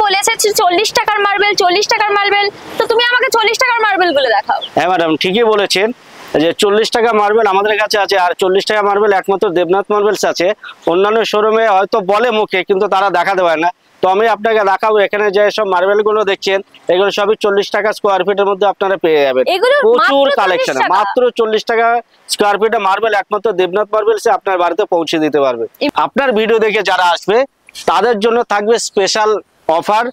বলেছে 40 টাকার মার্বেল, 40 টাকার মার্বেল, তো তুমি আমাকে 40 টাকার মার্বেল গুলো দেখাও। হ্যাঁ ম্যাডাম, ঠিকই বলেছেন যে 40 টাকা মার্বেল আমাদের কাছে আছে, আর 40 টাকা মার্বেল একমাত্র দেবনাথ মার্বেলস আছে। অন্যান্য শোরুমে হয়তো বলে মুখে, কিন্তু তারা দেখাতে পারে না। তো আমি আপনাকে দেখাবো, এখানে যে সব মার্বেল গুলো দেখছেন এগুলো সবই 40 টাকা স্কোয়ার ফিটের মধ্যে আপনারা পেয়ে যাবেন। প্রচুর কালেকশন, মাত্র 40 টাকা স্কোয়ার ফিটে মার্বেল একমাত্র দেবনাথ মার্বেলসে আপনার বাড়িতে পৌঁছে দিতে পারবে। আপনার ভিডিও দেখে যারা আসবে তাদের জন্য থাকবে স্পেশাল অফার,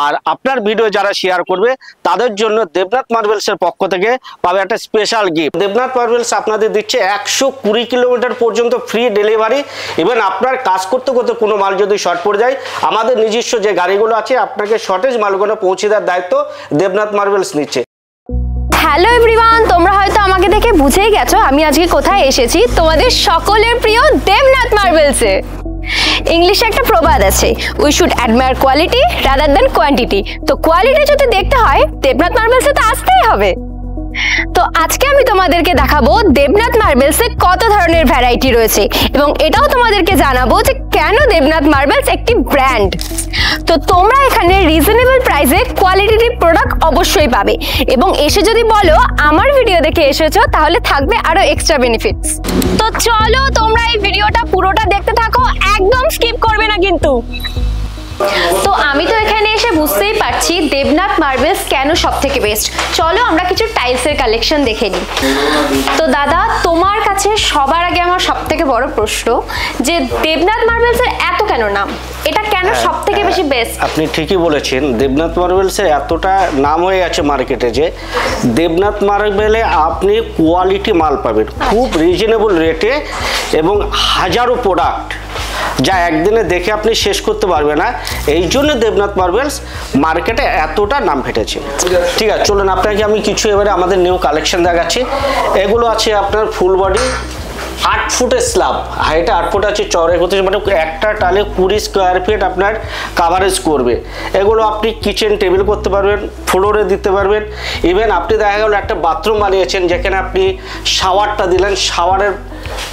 আর আপনার ভিডিও যারা শেয়ার করবে তাদের জন্য দেবনাথ মার্বেলসের পক্ষ থেকে পাবে একটা স্পেশাল গিফট। দেবনাথ মার্বেলস আপনাদের দিচ্ছে 120 কিলোমিটার পর্যন্ত ফ্রি ডেলিভারি। ইভেন আপনার কাজ করতে করতে কোনো মাল যদি শর্ট পড়ে যায়, আমাদের নিজস্ব যে গাড়িগুলো আছে আপনাকে শর্টেজ মালগুলো পৌঁছে দেওয়ার দায়িত্ব দেবনাথ মার্বেলস নিচ্ছে। হ্যালো এভরিওয়ান, তোমরা হয়তো আমাকে দেখে বুঝেই গেছো আমি আজকে কোথায় এসেছি। তোমাদের সকলের প্রিয় দেবনাথ মার্বেলসে। ইংলিশে একটা প্রবাদ আছে, we should admire quality rather than quantity. তো কোয়ালিটি যদি দেখতে হয় দেবনাথ মার্বেলসে তো আসতেই হবে। তো আজকে আমি তোমাদেরকে দেখাবো দেবনাথ মার্বেলসে কত ধরনের ভ্যারাইটি রয়েছে, এবং এটাও তোমাদেরকে জানাবো যে কেন দেবনাথ মার্বেলস একটি ব্র্যান্ড। তো তোমরা এখানে রিজনেবল প্রাইসে কোয়ালিটির প্রোডাক্ট অবশ্যই পাবে, এবং এসে যদি বলো আমার ভিডিও দেখে এসেছো তাহলে থাকবে আরো এক্সট্রা বেনিফিটস। তো চলো তোমরা এই ভিডিওটা পুরোটা দেখতে থাকো, একদম স্কিপ করবে না কিন্তু। তো আমি তো এখানে এসে বুঝতেই পারছি দেবনাথ মার্বেলস কেন সবথেকে বেস্ট। চলো আমরা কিছু টাইলসের কালেকশন দেখে নিই। তো দাদা, তোমার কাছে সবার আগে আমার সবথেকে বড় প্রশ্ন যে দেবনাথ মার্বেলসের এত কেন নাম, এটা কেন সবথেকে বেশি বেস্ট? আপনি ঠিকই বলেছেন, দেবনাথ মার্বেলসের এতটা নাম হয়ে আছে মার্কেটে যে দেবনাথ মার্বেলে আপনি কোয়ালিটি মাল পাবেন খুব রিজনেবল রেটে, এবং হাজারো প্রোডাক্ট যা একদিনে দেখে আপনি শেষ করতে পারবেন না। এই জন্য দেবনাথ মার্বেলস মার্কেটে এতটা নাম ফেটেছে। ঠিক আছে, চলুন আপনাকে আমি কিছু এবারে আমাদের নিউ কালেকশন দেখাচ্ছি। এগুলো আছে আপনার ফুল বডি 8 ফুটের স্ল্যাব, হাইটে 8 ফুট আছে, চওড়ায় হচ্ছে মানে একটা টালে 20 স্কোয়ার ফিট আপনার কাভারেজ করবে। এগুলো আপনি কিচেন টেবিল করতে পারবেন, ফ্লোরে দিতে পারবেন। ইভেন আপনি দেখা গেল একটা বাথরুম বানিয়েছেন যেখানে আপনি শাওয়ারটা দিলেন, শাওয়ারের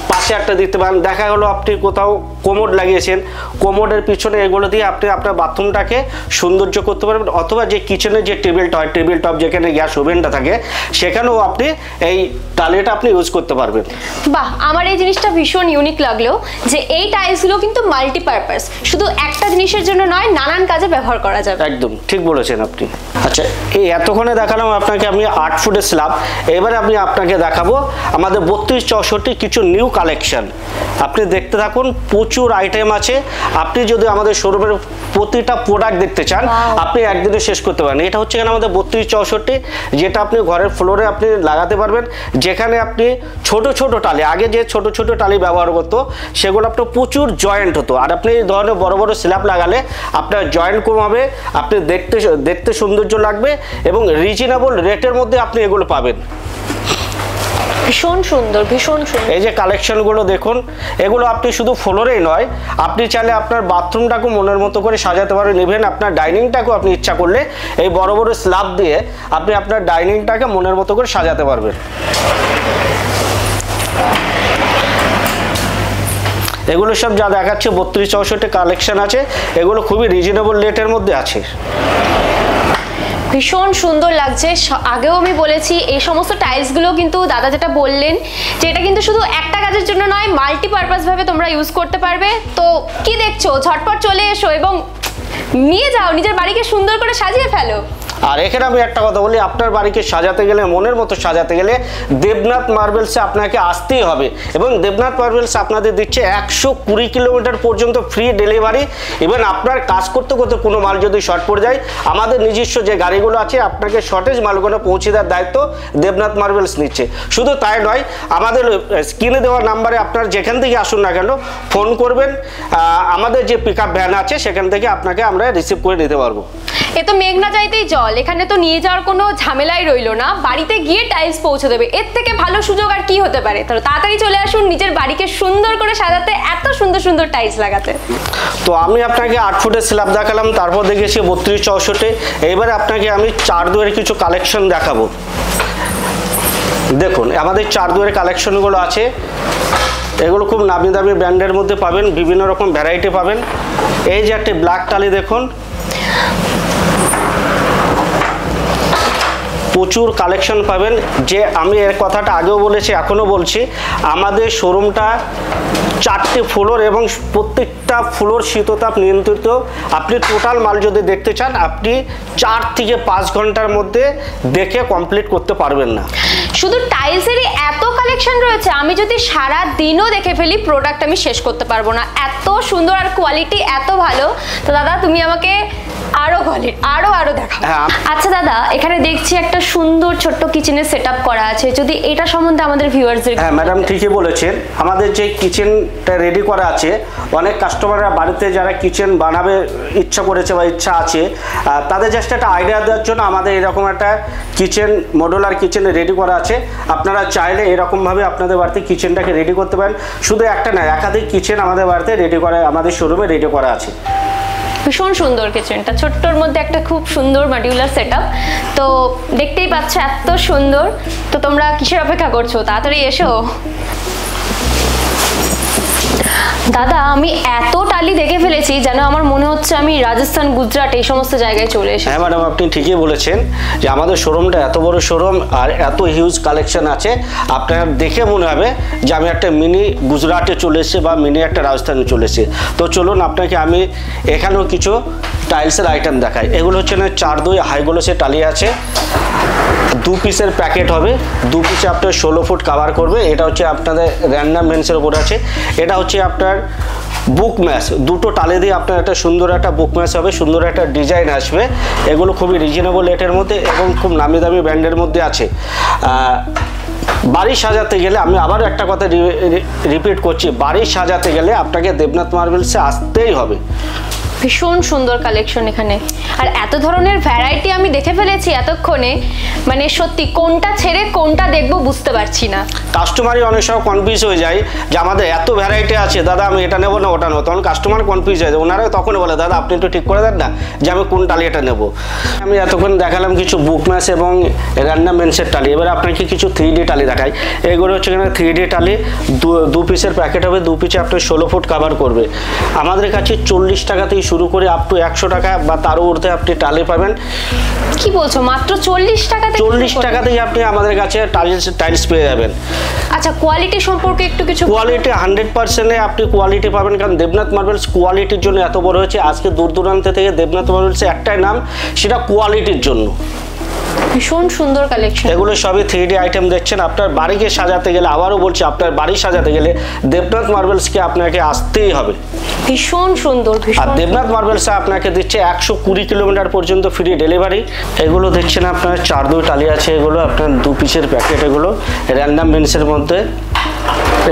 পাশে একটা দিতে পারেন। দেখা গেলো আপনি কোথাও কোমোড লাগিয়েছেন, কোমোডের পিছনে এগুলো দিয়ে আপনি আপনার বাথরুমটাকে সৌন্দর্য করতে পারবেন। অথবা যে কিচেনের যে টেবিলটা হয়, টেবিল টপ যেখানে গ্যাস ওভেনটা থাকে, সেখানেও আপনি এই টালিটা আপনি ইউজ করতে পারবেন। বাহ, আমার এই জিনিসটা ভীষণ ইউনিক লাগলো যে এই টাইলসগুলো কিন্তু মাল্টিপারপাস, শুধু একটা জিনিসের জন্য নয়, নানান কাজে ব্যবহার করা যাবে। একদম ঠিক বলেছেন আপনি। আচ্ছা, এই এতক্ষণে দেখালাম আপনাকে আমি 8 ফুটের স্ল্যাব। এবারে আমি আপনাকে দেখাবো আমাদের 32-64 কিছু নিউ কালেকশন। আপনি দেখতে থাকুন, প্রচুর আইটেম আছে। আপনি যদি আমাদের শোরুমের প্রতিটা প্রোডাক্ট দেখতে চান আপনি একদিনে শেষ করতে পারেন। এটা হচ্ছে এখানে আমাদের 32-64, যেটা আপনি ঘরের ফ্লোরে আপনি লাগাতে পারবেন, যেখানে আপনি ছোট ছোট টালি, আগে যে ছোট ছোট টালি ব্যবহার করতো সেগুলো আপনার প্রচুর জয়েন্ট হতো, আর আপনি এই ধরনের বড় বড় স্ল্যাব লাগালে আপনার জয়েন্ট কম হবে, আপনি দেখতে সৌন্দর্য লাগবে, এবং রিজনেবল রেটের মধ্যে আপনি এগুলো পাবেন। ভীষণ সুন্দর, ভীষণ সুন্দর। এই যে কালেকশনগুলো দেখুন, এগুলো আপনি শুধু ফ্লোরেই নয়, আপনি চাইলে আপনার বাথরুমটাকেও মনের মতো করে সাজাতে পারেন। ইভেন আপনার ডাইনিংটাকেও আপনি ইচ্ছা করলে এই বড় বড় স্ল্যাব দিয়ে আপনি আপনার ডাইনিংটাকে মনের মতো করে সাজাতে পারবেন। এগুলো সব যা দেখাচ্ছে 32-64 কালেকশন আছে, এগুলো খুবই রিজনেবল রেটের মধ্যে আছে। ভীষণ সুন্দর লাগছে। আগেও আমি বলেছি এই সমস্ত টাইলসগুলো কিন্তু দাদা যেটা বললেন যে এটা কিন্তু শুধু একটা কাজের জন্য নয়, মাল্টিপারপাস ভাবে তোমরা ইউজ করতে পারবে। তো কি দেখছো, ঝটপট চলে এসো এবং নিয়ে যাও, নিজের বাড়িকে সুন্দর করে সাজিয়ে ফেলো। আর এখানে আমি একটা কথা বলি, আপনার বাড়িকে সাজাতে গেলে, মনের মতো সাজাতে গেলে দেবনাথ মার্বেলসে আপনাকে আসতেই হবে। এবং দেবনাথ মার্বেলস আপনাদের দিচ্ছে 120 কিলোমিটার পর্যন্ত ফ্রি ডেলিভারি। ইভেন আপনার কাজ করতে করতে কোনো মাল যদি শর্ট পড়ে যায়, আমাদের নিজস্ব যে গাড়িগুলো আছে আপনাকে শর্টেজ মালগুলো পৌঁছে দেওয়ার দায়িত্ব দেবনাথ মার্বেলস নিচ্ছে। শুধু তাই নয়, আমাদের স্ক্রিনে দেওয়া নাম্বারে আপনার যেখান থেকে আসুন না কেন ফোন করবেন, আমাদের যে পিকআপ ভ্যান আছে সেখান থেকে আপনাকে আমরা রিসিভ করে নিতে পারবো। এ তো মেঘনা চাইতেই জল, এখানে তো নিয়ে যাওয়ার কোনো ঝামেলাই রইলো না, বাড়িতে গিয়ে টাইলস পৌঁছে দেবে। এর থেকে ভালো সুযোগ আর কি হতে পারে? তো তাড়াতাড়ি চলে আসুন নিজের বাড়িকে সুন্দর করে সাজাতে, এত সুন্দর সুন্দর টাইলস লাগাতে। তো আমি আপনাকে 8 ফুটের স্ল্যাব দেখালাম, তারপর দেখেছি 32-64। এইবারে আপনাকে আমি 4 দুয়ের কিছু কালেকশন দেখাবো। দেখুন আমাদের 4 দুয়ের কালেকশনগুলো আছে, এগুলো খুব নামি দামি ব্র্যান্ডের মধ্যে পাবেন, বিভিন্ন রকম ভ্যারাইটি পাবেন। এই যে একটা ব্ল্যাক টালি দেখুন, প্রচুর কালেকশন পাবেন। যে আমি এর কথাটা আগেও বলেছি, এখনও বলছি, আমাদের শোরুমটা 4টে ফ্লোর এবং প্রত্যেকটা ফ্লোর শীততাপ নিয়ন্ত্রিত। আপনি টোটাল মাল যদি দেখতে চান আপনি 4 থেকে 5 ঘন্টার মধ্যে দেখে কমপ্লিট করতে পারবেন না। শুধু টাইলসেরই এত কালেকশন রয়েছে, আমি যদি সারা দিনও দেখে ফেলি প্রোডাক্ট আমি শেষ করতে পারবো না, এত সুন্দর আর কোয়ালিটি এত ভালো। তো দাদা তুমি আমাকে আরো দেখাও। আচ্ছা দাদা, এখানে দেখছি একটা সুন্দর ছোট্ট কিচেনের সেটআপ করা আছে, যদি এটা সম্বন্ধে আমাদের ভিউয়ার্সদের। হ্যাঁ ম্যাডাম, ঠিকই বলেছেন। আমাদের যে কিচেনটা রেডি করা আছে, অনেক কাস্টমাররা বাড়িতে যারা কিচেন বানাবে ইচ্ছা করেছে বা ইচ্ছা আছে, তাদের জাস্ট একটা আইডিয়া দেওয়ার জন্য আমাদের এরকম একটা কিচেন, মডুলার কিচেন রেডি করা আছে। আপনারা চাইলে এরকমভাবে আপনাদের বাড়িতে কিচেনটাকে রেডি করতে পারেন। শুধু একটা না, একাধিক কিচেন আমাদের বাড়িতে রেডি করা, আমাদের শোরুমে রেডি করা আছে। ভীষণ সুন্দর কিচেনটা, ছোট্টর মধ্যে একটা খুব সুন্দর মডিউলার সেটআপ। তো দেখতেই পাচ্ছ এত সুন্দর। তো তোমরা কিসের অপেক্ষা করছো? তাড়াতাড়ি এসো। দাদা আমি এত টালি দেখে ফেলেছি যেন আমার মনে হচ্ছে আমি রাজস্থান, গুজরাট এই সমস্ত জায়গায় চলে এসেছি। হ্যাঁ ম্যাডাম, আপনি ঠিকই বলেছেন যে আমাদের শোরুমটা এত বড় শোরুম আর এত হিউজ কালেকশন আছে, আপনার দেখে মনে হবে যে আমি একটা মিনি গুজরাটে চলে এসেছি বা মিনি একটা রাজস্থানে চলে এসেছি। তো চলুন আপনাকে আমি এখানেও কিছু টাইলসের আইটেম দেখাই। এগুলো হচ্ছে না 4-2 হাই গ্লোসের টালি আছে, 2 পিসের প্যাকেট হবে, 2 পিসে আপনার 16 ফুট কাভার করবে। এটা হচ্ছে আপনাদের র্যান্ডাম মেন্সের উপর আছে। এটা হচ্ছে আপনার বুক ম্যাচ, দুটো টালি দিয়ে আপনার একটা সুন্দর একটা বুক ম্যাচ হবে, সুন্দর একটা ডিজাইন আসবে। এগুলো খুবই রিজনেবল রেটের মধ্যে এবং খুব নামি দামি ব্র্যান্ডের মধ্যে আছে। বাড়ি সাজাতে গেলে, আমি আবার একটা কথা রিপিট করছি, বাড়ি সাজাতে গেলে আপনাকে দেবনাথ মার্বেলসে আসতেই হবে। ভীষণ সুন্দর কালেকশন এখানে, আর এত ধরনের ভ্যারাইটি আমি দেখে ফেলেছি এতক্ষণে, মানে সত্যি কোনটা ছেড়ে কোনটা দেখবো বুঝতে পারছি না। কাস্টমারই অনেক সময় কনফিউজ হয়ে যায় যে আমাদের এত ভ্যারাইটি আছে, দাদা আমি এটা নেবো না ওটা নেবো। তখন কাস্টমার কনফিউজ হয়ে যায়, ওনারা তখন বলে দাদা আপনি একটু ঠিক করে দেন না যে আমি কোন টালিটা নেবো। আমি এতক্ষণ দেখালাম কিছু বুক ম্যাচ এবং র্যান্ডাম মেন্সের টালি। এবার আপনাকে কিছু 3D টালি দেখাই। এগুলো হচ্ছে এখানে 3D টালি, 2 পিসের প্যাকেট হবে, 2 পিসে আপনার 16 ফুট কাভার করবে। আমাদের কাছে 40 টাকাতেই শুরু করে আপ টু 100 টাকা বা তারও ঊর্ধ্বে আপনি টালি পাবেন। কি বলছো, মাত্র 40 টাকাতে? 40 টাকাতেই আপনি আমাদের কাছে টাইলস পেয়ে যাবেন। আচ্ছা কোয়ালিটি সম্পর্কে একটু কিছু? কোয়ালিটি 100% আপনি কোয়ালিটি পাবেন, কারণ দেবনাথ মার্বেলস কোয়ালিটির জন্য এত বড় হয়েছে। আজকে দূর দূরান্ত থেকে দেবনাথ মার্বেলসে একটাই নাম, সেটা কোয়ালিটির জন্য। ভীষণ সুন্দর কালেকশন। এগুলো সবই 3D আইটেম দেখছেন। আপনার বাড়িকে সাজাতে গেলে, আবারও বলছি, আপনার বাড়ি সাজাতে গেলে দেবনাথ মার্বেলসকে আপনাকে আসতেই হবে। ভীষণ সুন্দর। আর দেবনাথ মার্বেলসে আপনাকে দিচ্ছে 120 কিলোমিটার পর্যন্ত ফ্রি ডেলিভারি। এগুলো দেখছেন আপনার 4-2 টালি আছে, এগুলো আপনার 2 পিসের প্যাকেট, এগুলো র্যান্ডাম মেন্সের মধ্যে।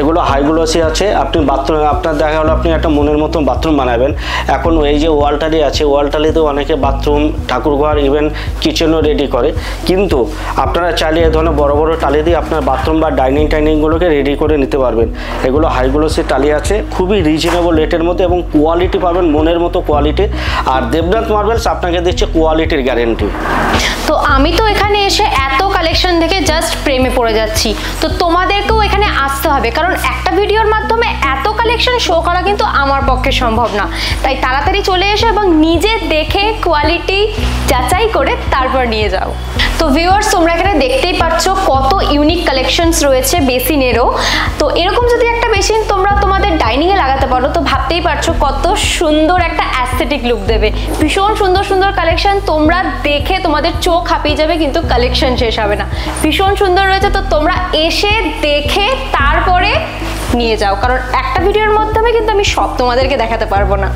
এগুলো হাই গ্লোসি আছে। আপনি বাথরুম, আপনার দেখা হলো আপনি একটা মনের মতন বাথরুম বানাবেন। এখন এই যে ওয়াল টালি আছে, ওয়াল টালিতেও অনেকে বাথরুম, ঠাকুরঘর, ইভেন কিচেনও রেডি করে। কিন্তু আপনারা চাইলে এই ধরনের বড় বড় টালি দিয়ে আপনার বাথরুম বা টাইনিংগুলোকে রেডি করে নিতে পারবেন। এগুলো হাই গ্লোসি টালি আছে, খুবই রিজনেবল রেটের মধ্যে এবং কোয়ালিটি পাবেন মনের মতো কোয়ালিটি। আর দেবনাথ মার্বেলস আপনাকে দিচ্ছে কোয়ালিটির গ্যারেন্টি। তো আমি তো এখানে এসে এত কালেকশন দেখে জাস্ট প্রেমে পড়ে যাচ্ছি। তো তোমাদেরকেও এখানে আসতে হবে, কারণ একটা ভিডিওর মাধ্যমে এত কালেকশন শো করা কিন্তু আমার পক্ষে সম্ভব না। তাই তাড়াতাড়ি চলে এসো এবং নিজে দেখে কোয়ালিটি যাচাই করে তারপর নিয়ে যাও। তো ভিউয়ার্স, তোমরা এখানে দেখতেই পাচ্ছ কত ইউনিক কালেকশনস রয়েছে বেসিনেরও। তো এরকম যদি একটা বেসিন তোমরা তোমাদের ডাইনিংয়ে লাগাতে পারো তো ভাবতেই পারছো কত সুন্দর একটা অ্যাস্থেটিক লুক দেবে। ভীষণ সুন্দর সুন্দর কালেকশন, তোমরা দেখে তোমাদের চোখ হাঁপিয়ে যাবে, কিন্তু কালেকশন শেষ হবে না। ভীষণ সুন্দর রয়েছে। তো তোমরা এসে দেখে তারপরে নিয়ে যাও, কারণ একটা ভিডিওর মাধ্যমে কিন্তু আমি সব তোমাদেরকে দেখাতে পারবো না।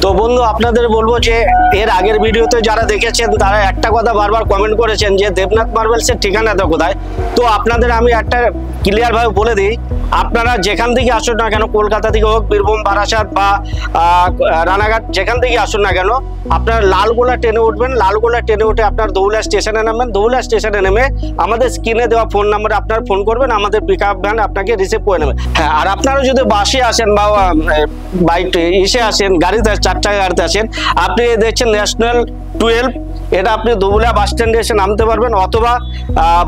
তো বন্ধু, আপনাদের বলবো যে এর আগের ভিডিওতে যারা দেখেছেন তারা একটা কথা বারবার কমেন্ট করেছেন যে দেবনাথ মার্বেলসের ঠিকানাটা কোথায়। তো আপনাদের আমি একটা ক্লিয়ার ভাবে বলে দিই, আপনারা যেখান থেকে আসুন না কেন, কলকাতা থেকে হোক, বীরভূম, বারাসাত বা রানাঘাট, যেখান থেকে আসুন না কেন, আপনারা লালগোলা ট্রেনে উঠবেন। লালগোলা ট্রেনে উঠে আপনার দৌলা স্টেশনে নামবেন। দৌলা স্টেশনে নেমে আমাদের স্ক্রিনে দেওয়া ফোন নাম্বারে আপনার ফোন করবেন, আমাদের পিক আপ ভ্যান আপনাকে রিসিভ করে নেবে। হ্যাঁ, আর আপনারা যদি বাসে আসেন বা বাইকে এসে আসেন, গাড়িতে 4 চাকা গাড়িতে আসেন, আপনি দেখছেন ন্যাশনাল 12, এটা আপনি দুবুলা বাস স্ট্যান্ডে এসে নামতে পারবেন, অথবা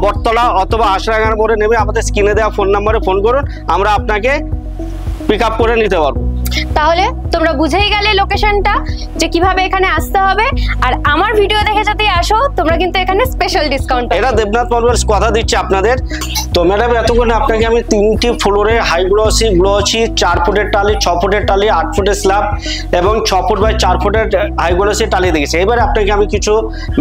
বটতলা অথবা আশরাগান করে নেমে আমাদের স্ক্রিনে দেওয়া ফোন নাম্বারে ফোন করুন, আমরা আপনাকে পিক আপ করে নিতে পারবো। তাহলে তোমরা বুঝেই গেলে লোকেশনটা যে কিভাবে এখানে আসতে হবে। আর আমার ভিডিও দেখে যদি আসো তোমরা কিন্তু এখানে স্পেশাল ডিসকাউন্ট পাবে। এটা দেবনাথ মার্বেলস কথা দিচ্ছে আপনাদের। তো ম্যাডাম এতক্ষণ আপনাকে আমি 3টি ফ্লোরে হাই গ্লোসি 4 ফুটের টালি, 6 ফুটের টালি, 8 ফুটের স্ল্যাব এবং 6 ফুট বাই 4 ফুটের হাই গ্লোসি টালি দেখেছি। এবারে আপনাকে আমি কিছু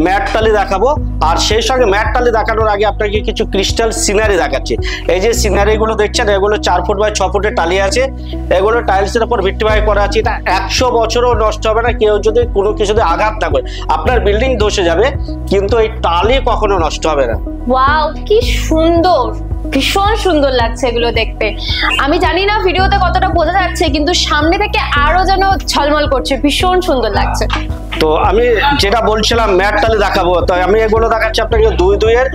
ম্যাট টালি দেখাবো, আর সেই সঙ্গে ম্যাট টালি দেখানোর আগে আপনাকে কিছু ক্রিস্টাল সিনারি দেখাচ্ছি। এই যে সিনারিগুলো দেখছেন এগুলো 4 ফুট বাই 6 ফুটের টালি আছে, এগুলো টাইলসের উপর ভিত্তিভাবে করা আছে। এটা 100 বছরও নষ্ট হবে না, কেউ যদি কোনো কিছুতে আঘাত না করে। আপনার বিল্ডিং ধসে যাবে কিন্তু এই টালি কখনো নষ্ট হবে না। ওয়াও, কি সুন্দর, ভীষণ সুন্দর লাগছে এগুলো দেখতে। আমি জানি না ভিডিওতে কতটা বোঝা যাচ্ছে, কিন্তু সামনে থেকে আরো যেন ঝলমল করছে, ভীষণ সুন্দর লাগছে। তো আমি যেটা বলছিলাম ম্যাট টালি দেখাবো, তো আমি এগুলো দেখাচ্ছি আপনাকে 2 এর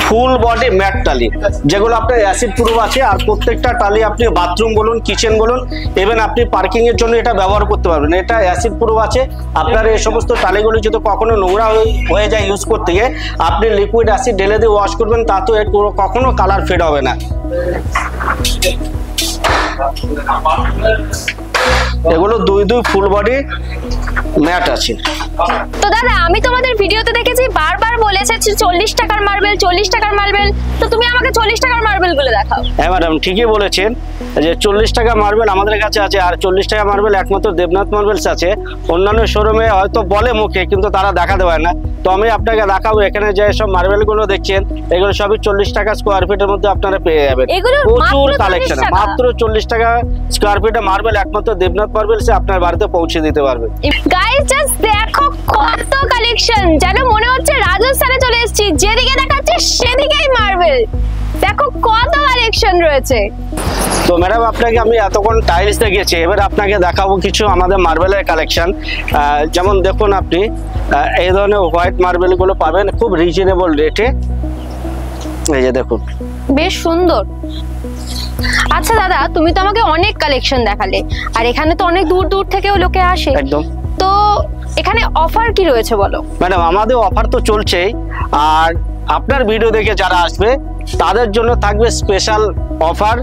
ফুল বডি ম্যাট টালি, যেগুলো আপনার অ্যাসিড প্রুফ আছে। আর প্রত্যেকটা টালি আপনি বাথরুম বলুন, কিচেন বলুন, ইভেন আপনি পার্কিং এর জন্য এটা ব্যবহার করতে পারবেন। এটা অ্যাসিড প্রুফ আছে। আপনার এই সমস্ত টালিগুলো যদি কখনো নোংরা হয়ে যায় ইউজ করতে গিয়ে, আপনি লিকুইড অ্যাসিড ঢেলে দিয়ে ওয়াশ করবেন, তাতেও কখনো কালার ফেড হবে না। এগুলো 2 ফুল বডি ম্যাট আছে। তো দাদা, আমি তোমাদের ভিডিওতে দেখেছি বারবার বলেছে 40 টাকার মার্বেল, 40 টাকার মার্বেল। তো তুমি আমাকে 40 টাকার মার্বেল গুলো দেখাও। হ্যাঁ ম্যাডাম, ঠিকই বলেছেন যে 40 টাকা মার্বেল আমাদের কাছে আছে। আর 40 টাকা মার্বেল একমাত্র দেবনাথ মার্বেলস আছে। অন্যান্য শোরুমে হয়তো বলে মুখে, কিন্তু তারা দেখাতে পারে না। তো আমি আপনাকে দেখাবো। এখানে যে সব মার্বেল গুলো দেখছেন এগুলো সবই 40 টাকা স্কোয়ার ফিটের মধ্যে আপনারা পেয়ে যাবেন। প্রচুর কালেকশন, মাত্র 40 টাকা স্কোয়ার ফিটে মার্বেল একমাত্র দেবনাথ মার্বেলসে আপনার বাড়িতে পৌঁছে দিতে পারবে। গাইস জাস্ট দেখো কত কালেকশন, যেন মনে হচ্ছে রাজস্থানে চলে এসেছি। যেদিকে দেখাচ্ছে সেদিকেই মার্বেল। দেখো কত কালেকশন রয়েছে। তো ম্যাডাম আপনাকে আমি এতক্ষণ টাইলস দেখিয়েছি, এবার আপনাকে দেখাবো কিছু আমাদের মার্বেলের কালেকশন। যেমন দেখুন আপনি এই ধরনের হোয়াইট মার্বেল গুলো পাবেন খুব রিজনেবল রেটে। এই যে দেখুন, বেশ সুন্দর। আচ্ছা দাদা, তুমি তো আমাকে অনেক কালেকশন দেখালে, আর এখানে তো অনেক দূর দূর থেকেও লোকে আসে। একদম। তো এখানে অফার কি রয়েছে বলো। ম্যাডাম আমাদের অফার তো চলছেই, আর আপনার ভিডিও দেখে যারা আসবে তাদের জন্য থাকবে স্পেশাল অফার।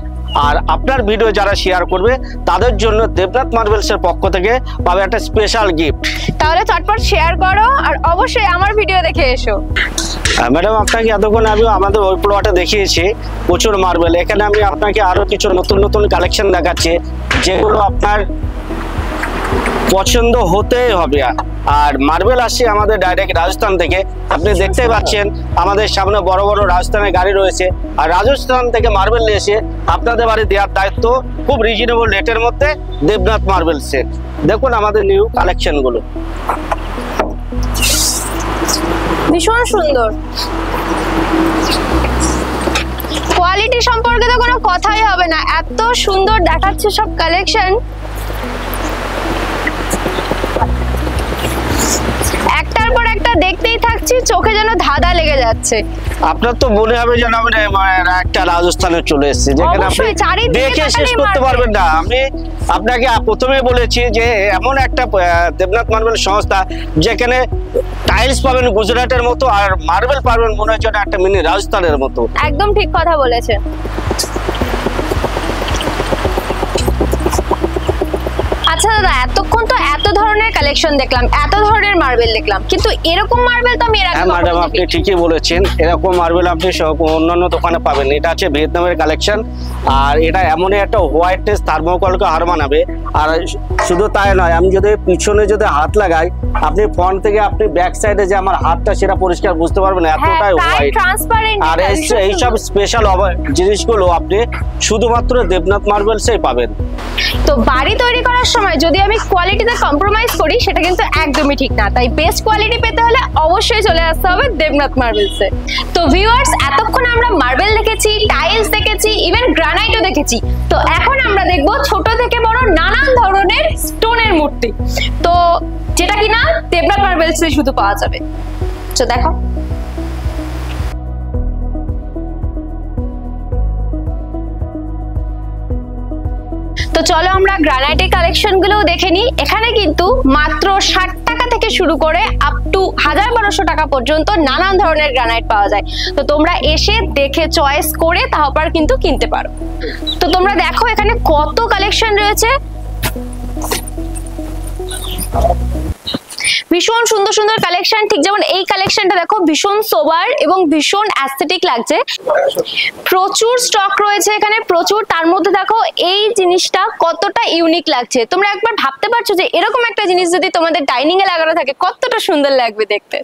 আর আপনার ভিডিও যারা শেয়ার করবে তাদের জন্য দেবনাথ মার্বেলসের পক্ষ থেকে পাবে একটা স্পেশাল গিফট। তাহলে চটপট শেয়ার করো, আর অবশ্যই আমার ভিডিও দেখে এসো। ম্যাডাম আপনাকে এতক্ষণ আমি আমাদের ওই প্লটে দেখিয়েছি প্রচুর মার্বেল। এখানে আমি আপনাকে আরো কিছু নতুন নতুন কালেকশন দেখাচ্ছি, যেগুলো আপনার পছন্দ হতেই হবে। আর মার্বেল আসছে আমাদের ডাইরেক্ট রাজস্থান থেকে। আপনি দেখতেই পাচ্ছেন আমাদের সামনে বড় বড় রাজস্থানের গাড়ি রয়েছে, আর রাজস্থান থেকে মার্বেল নিয়ে এসে আপনাদের বাড়ি দেওয়ার দায়িত্ব খুব রিজনেবল রেটের মধ্যে দেবনাথ মার্বেলসের। দেখুন আমাদের নিউ কালেকশন গুলো, ভীষণ সুন্দর। কোয়ালিটি সম্পর্কে তো কোনো কথাই হবে না, এত সুন্দর দেখাচ্ছে সব কালেকশন। একটার পর একটা দেখতেই থাকছি, চোখে যেন ধাঁধা লেগে যাচ্ছে। আপনার তো মনে হবে যেন আমি একটা রাজস্থানে চলে এসেছি, যেখানে আপনি দেখে শেষ করতে পারবেন না। আমি আপনাকে প্রথমে বলেছি যে এমন একটা দেবনাথ মার্বেল সংস্থা যেখানে টাইলস পাবেন গুজরাটের মতো, আর মার্বেল পাবেন মনে হচ্ছে একটা মিনি রাজস্থানের মতো। একদম ঠিক কথা বলেছে। আচ্ছা দাদা, এতক্ষণ তো এত ধরনের কালেকশন দেখলাম, এত ধরনের মার্বেল দেখলাম, কিন্তু এরকম মার্বেল তো আমি এর আগে হ্যাঁ ম্যাডাম, আপনি ঠিকই বলেছেন। এরকম মার্বেল আপনি অন্যান্য দোকানে পাবেন। এটা আছে ভিয়েতনামের কালেকশন, আর এটা এমনই একটা হোয়াইটনেস থার্মোকলকে হার মানাবে। আর শুধু তাই নয়, আমি যদি পিছনে যদি হাত লাগাই, আপনি ফ্রন্ট থেকে আপনি ব্যাক সাইডে যে আমার হাতটা সেটা পরিষ্কার বুঝতে পারবেন, এতটাই হোয়াইট ট্রান্সপারেন্ট। আর এইসব স্পেশাল জিনিসগুলো আপনি শুধুমাত্র দেবনাথ মার্বেলসেই পাবেন। তো বাড়ি তৈরি করার সময় যদি আমি কোয়ালিটিতে কম্প্রোমাইজ করি, সেটা কিন্তু একদমই ঠিক না। তাই বেস্ট কোয়ালিটি পেতে হলে অবশ্যই চলে আসতে হবে দেবনাথ মার্বেলসে। তো ভিউয়ার্স, এতক্ষণ আমরা মার্বেল দেখেছি, টাইলস দেখেছি, ইভেন গ্রানাইটও দেখেছি। তো এখন আমরা দেখব ছোট থেকে বড় নানান ধরনের স্টোনের মূর্তি, তো যেটা কিনা দেবনাথ মার্বেলসে শুধু পাওয়া যাবে। তো দেখো, তো চলো আমরা গ্রানাইটের কালেকশন গুলো দেখে নিই। এখানে কিন্তু মাত্র 60 টাকা থেকে শুরু করে আপ টু 1200 টাকা পর্যন্ত নানান ধরনের গ্রানাইট পাওয়া যায়। তো তোমরা এসে দেখে চয়েস করে তারপর কিন্তু কিনতে পারো। তো তোমরা দেখো এখানে কত কালেকশন রয়েছে। ভীষণ সুন্দর সুন্দর কালেকশন, ঠিক যেমন এই কালেকশনটা দেখো ভীষণ সোবার এবং ভীষণ অ্যাস্থেটিক লাগছে। প্রচুর স্টক রয়েছে এখানে, প্রচুর। তার মধ্যে দেখো এই জিনিসটা কতটা ইউনিক লাগছে। তোমরা একবার ভাবতে পারছো যে এরকম একটা জিনিস যদি তোমাদের ডাইনিং এ লাগানো থাকে কতটা সুন্দর লাগবে দেখতে।